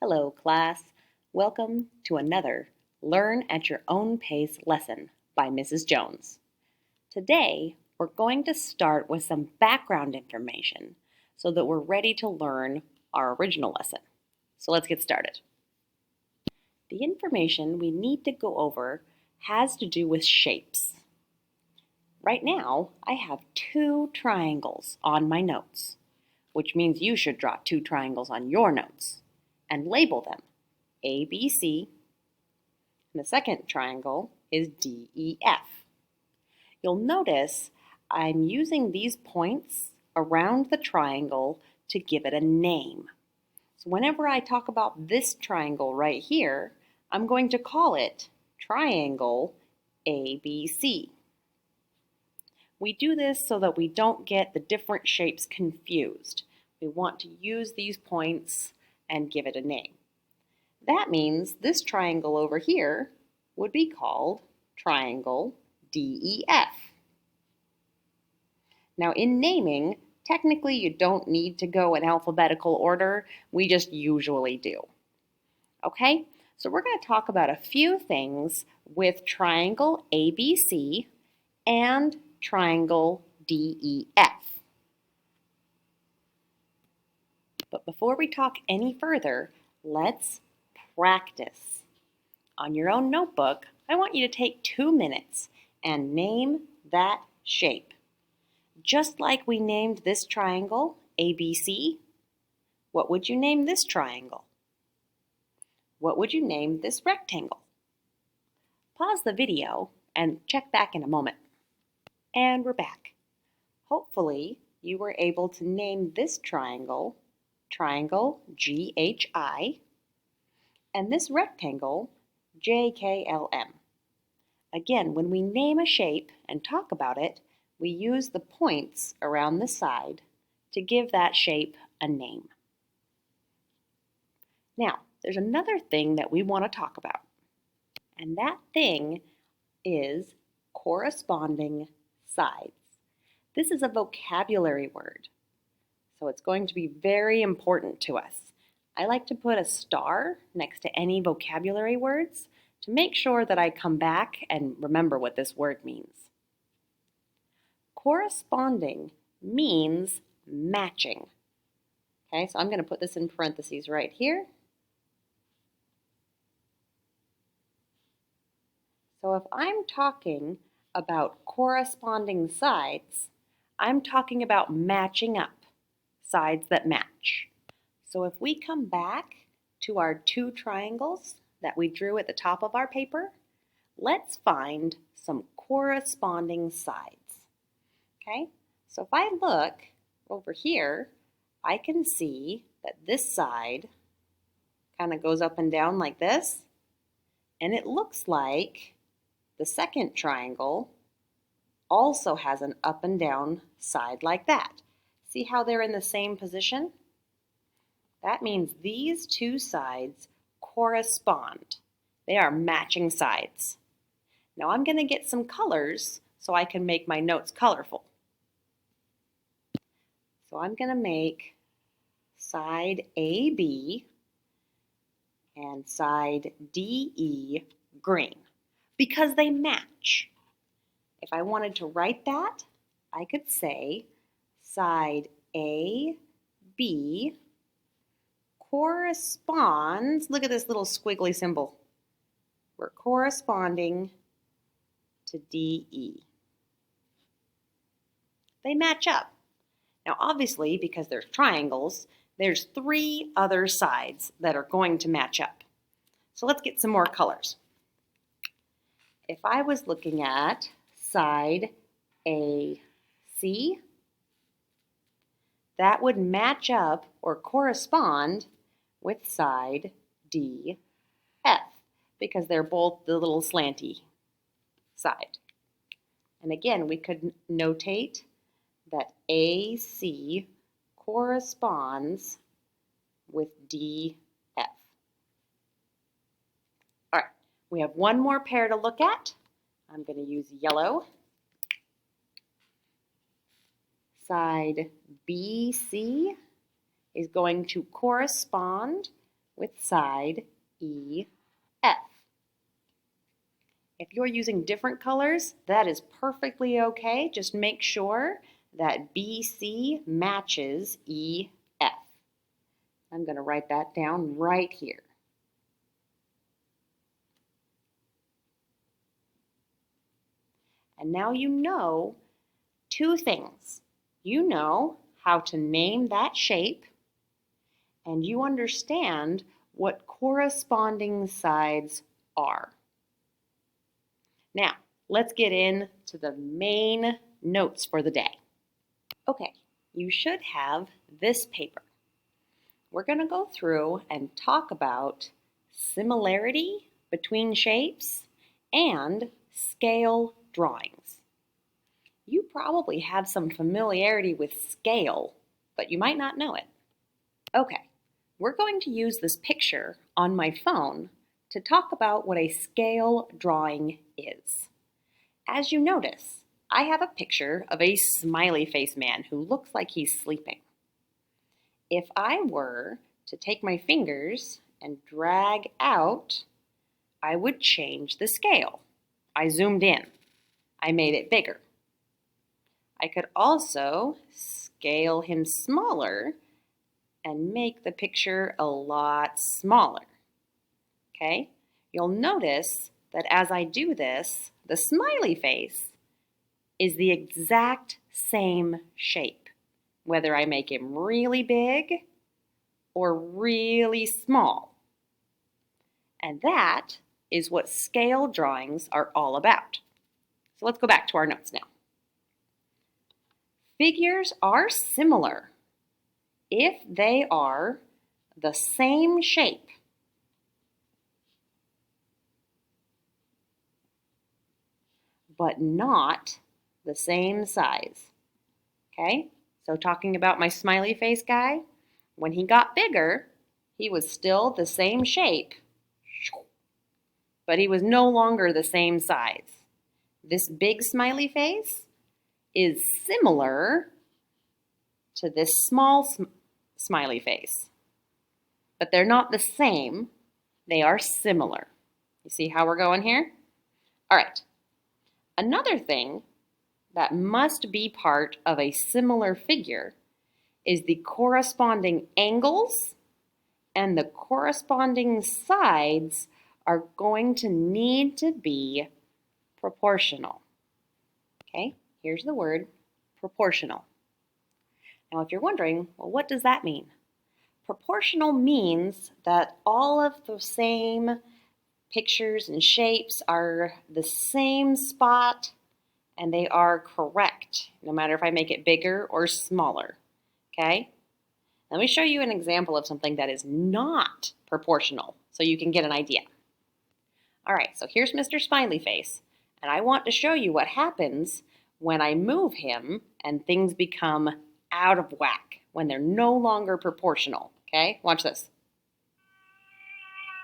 Hello, class. Welcome to another Learn at Your Own Pace lesson by Mrs. Jones. Today, we're going to start with some background information so that we're ready to learn our original lesson. So let's get started. The information we need to go over has to do with shapes. Right now, I have 2 triangles on my notes, which means you should draw 2 triangles on your notes and label them A, B, C, and the second triangle is D, E, F. You'll notice I'm using these points around the triangle to give it a name. So whenever I talk about this triangle right here, I'm going to call it triangle ABC. We do this so that we don't get the different shapes confused. We want to use these points and give it a name. That means this triangle over here would be called triangle DEF. Now in naming, technically you don't need to go in alphabetical order, we just usually do. Okay, so we're going to talk about a few things with triangle ABC and triangle DEF. But before we talk any further, let's practice. On your own notebook, I want you to take 2 minutes and name that shape. Just like we named this triangle ABC, what would you name this triangle? What would you name this rectangle? Pause the video and check back in a moment. And we're back. Hopefully, you were able to name this triangle GHI, and this rectangle JKLM. Again, when we name a shape and talk about it, we use the points around the side to give that shape a name. Now, there's another thing that we want to talk about, and that thing is corresponding sides. This is a vocabulary word, so it's going to be very important to us. I like to put a star next to any vocabulary words to make sure that I come back and remember what this word means. Corresponding means matching. Okay, so I'm going to put this in parentheses right here. So if I'm talking about corresponding sides, I'm talking about matching up, sides that match. So if we come back to our 2 triangles that we drew at the top of our paper, let's find some corresponding sides. Okay, so if I look over here, I can see that this side kind of goes up and down like this, and it looks like the second triangle also has an up and down side like that. See how they're in the same position? That means these 2 sides correspond. They are matching sides. Now I'm going to get some colors so I can make my notes colorful. So I'm going to make side AB and side DE green because they match. If I wanted to write that, I could say side AB corresponds, look at this little squiggly symbol. We're corresponding to DE. They match up. Now obviously, because they're triangles, there's 3 other sides that are going to match up. So let's get some more colors. If I was looking at side AC, that would match up or correspond with side DF because they're both the little slanty side. And again, we could notate that AC corresponds with DF. All right, we have one more pair to look at. I'm going to use yellow. Side BC is going to correspond with side EF. If you're using different colors, that is perfectly okay. Just make sure that BC matches EF. I'm going to write that down right here. And now you know two things. You know how to name that shape, and you understand what corresponding sides are. Now, let's get into the main notes for the day. Okay, you should have this paper. We're going to go through and talk about similarity between shapes and scale drawings. You probably have some familiarity with scale, but you might not know it. Okay, we're going to use this picture on my phone to talk about what a scale drawing is. As you notice, I have a picture of a smiley face man who looks like he's sleeping. If I were to take my fingers and drag out, I would change the scale. I zoomed in. I made it bigger. I could also scale him smaller and make the picture a lot smaller. Okay? You'll notice that as I do this, the smiley face is the exact same shape, whether I make him really big or really small. And that is what scale drawings are all about. So let's go back to our notes now. Figures are similar if they are the same shape but not the same size. Okay? So talking about my smiley face guy, when he got bigger, he was still the same shape, but he was no longer the same size. This big smiley face is similar to this small smiley face, but they're not the same. They are similar. You see how we're going here? All right. Another thing that must be part of a similar figure is the corresponding angles and the corresponding sides are going to need to be proportional. Okay, here's the word, proportional. Now, if you're wondering, well, what does that mean? Proportional means that all of the same pictures and shapes are the same spot and they are correct, no matter if I make it bigger or smaller. Okay? Let me show you an example of something that is not proportional so you can get an idea. All right, so here's Mr. Smiley Face, and I want to show you what happens when I move him and things become out of whack, when they're no longer proportional. Okay, watch this.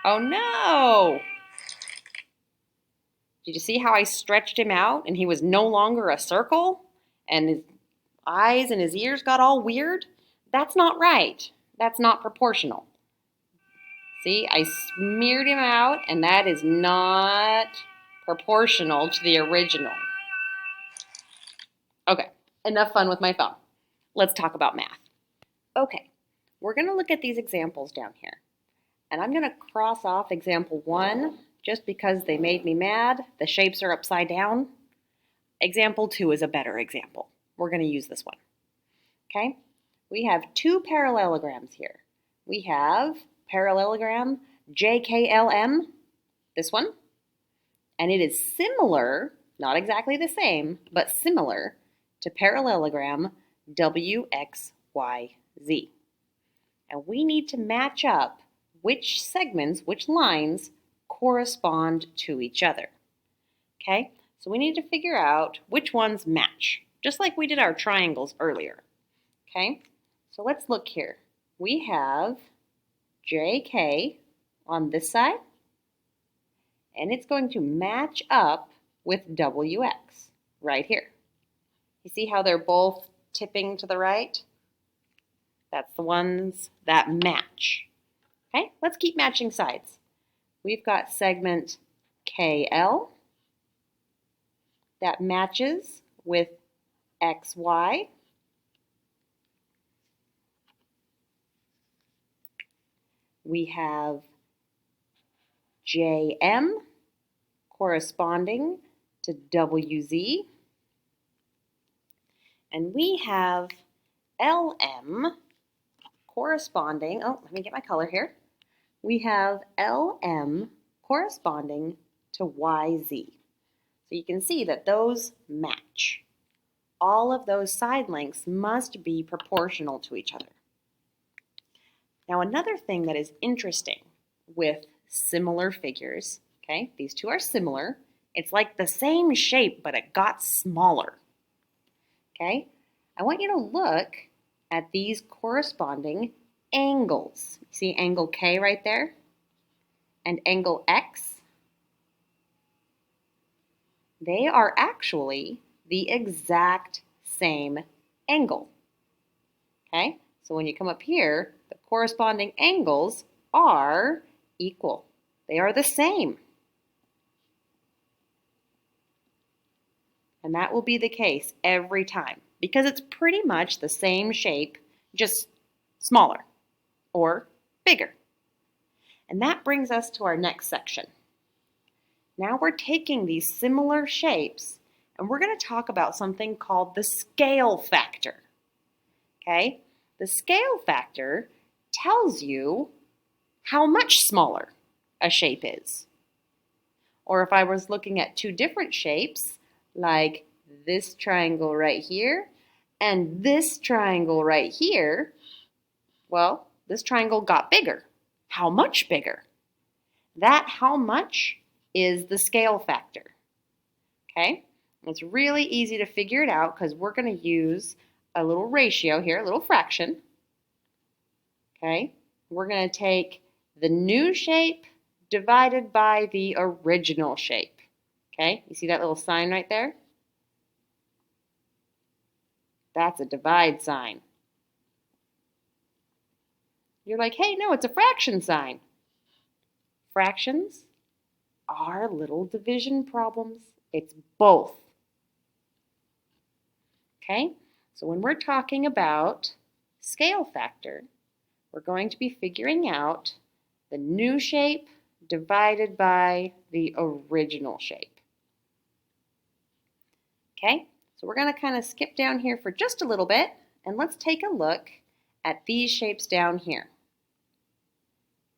Oh no! Did you see how I stretched him out and he was no longer a circle? And his eyes and his ears got all weird? That's not right. That's not proportional. See, I smeared him out and that is not proportional to the original. Okay, enough fun with my phone. Let's talk about math. Okay, we're going to look at these examples down here. And I'm going to cross off example 1 just because they made me mad. The shapes are upside down. Example 2 is a better example. We're going to use this one. Okay? We have two parallelograms here. We have parallelogram JKLM, this one, and it is similar, not exactly the same, but similar to parallelogram WXYZ. And we need to match up which segments, which lines correspond to each other. Okay? So we need to figure out which ones match, just like we did our triangles earlier. Okay? So let's look here. We have JK on this side, and it's going to match up with WX right here. You see how they're both tipping to the right? That's the ones that match. Okay, let's keep matching sides. We've got segment KL that matches with XY. We have JM corresponding to WZ. And we have LM corresponding, oh, let me get my color here. We have LM corresponding to YZ. So you can see that those match. All of those side lengths must be proportional to each other. Now another thing that is interesting with similar figures, okay, these two are similar. It's like the same shape, but it got smaller. Okay, I want you to look at these corresponding angles. See angle K right there? And angle X? They are actually the exact same angle. Okay, so when you come up here, the corresponding angles are equal. They are the same. And that will be the case every time because it's pretty much the same shape, just smaller or bigger. And that brings us to our next section. Now we're taking these similar shapes and we're going to talk about something called the scale factor. Okay? The scale factor tells you how much smaller a shape is. Or if I was looking at two different shapes, like this triangle right here and this triangle right here, well, this triangle got bigger. How much bigger? That how much is the scale factor. Okay? It's really easy to figure it out because we're going to use a little ratio here, a little fraction. Okay? We're going to take the new shape divided by the original shape. Okay? You see that little sign right there? That's a divide sign. You're like, hey, no, it's a fraction sign. Fractions are little division problems. It's both. Okay? So when we're talking about scale factor, we're going to be figuring out the new shape divided by the original shape. Okay? So we're going to kind of skip down here for just a little bit, and let's take a look at these shapes down here.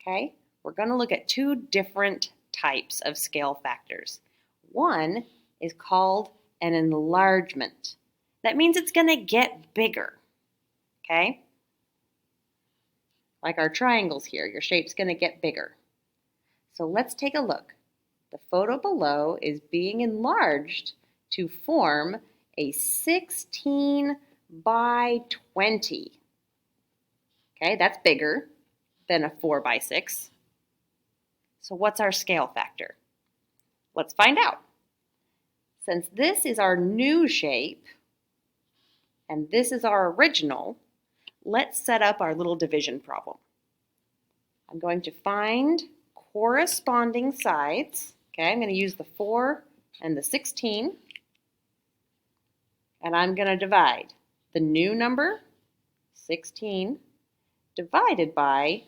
Okay? We're going to look at two different types of scale factors. One is called an enlargement. That means it's going to get bigger. Okay? Like our triangles here, your shape's going to get bigger. So let's take a look. The photo below is being enlarged to form a 16 by 20. Okay, that's bigger than a 4 by 6. So what's our scale factor? Let's find out. Since this is our new shape and this is our original, let's set up our little division problem. I'm going to find corresponding sides. Okay, I'm going to use the 4 and the 16. And I'm going to divide the new number, 16, divided by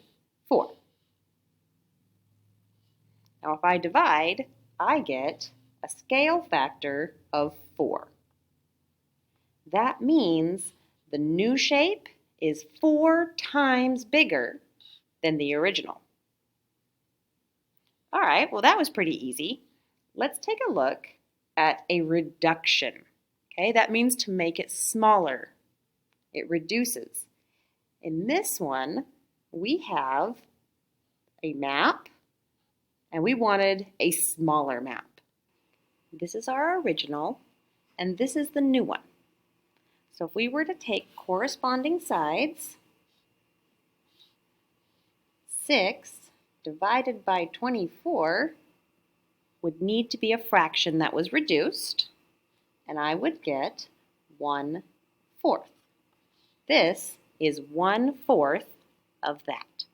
4. Now if I divide, I get a scale factor of 4. That means the new shape is 4 times bigger than the original. All right, well that was pretty easy. Let's take a look at a reduction. Okay, that means to make it smaller. It reduces. In this one, we have a map, and we wanted a smaller map. This is our original, and this is the new one. So if we were to take corresponding sides, 6 divided by 24 would need to be a fraction that was reduced, and I would get 1/4. This is 1/4 of that.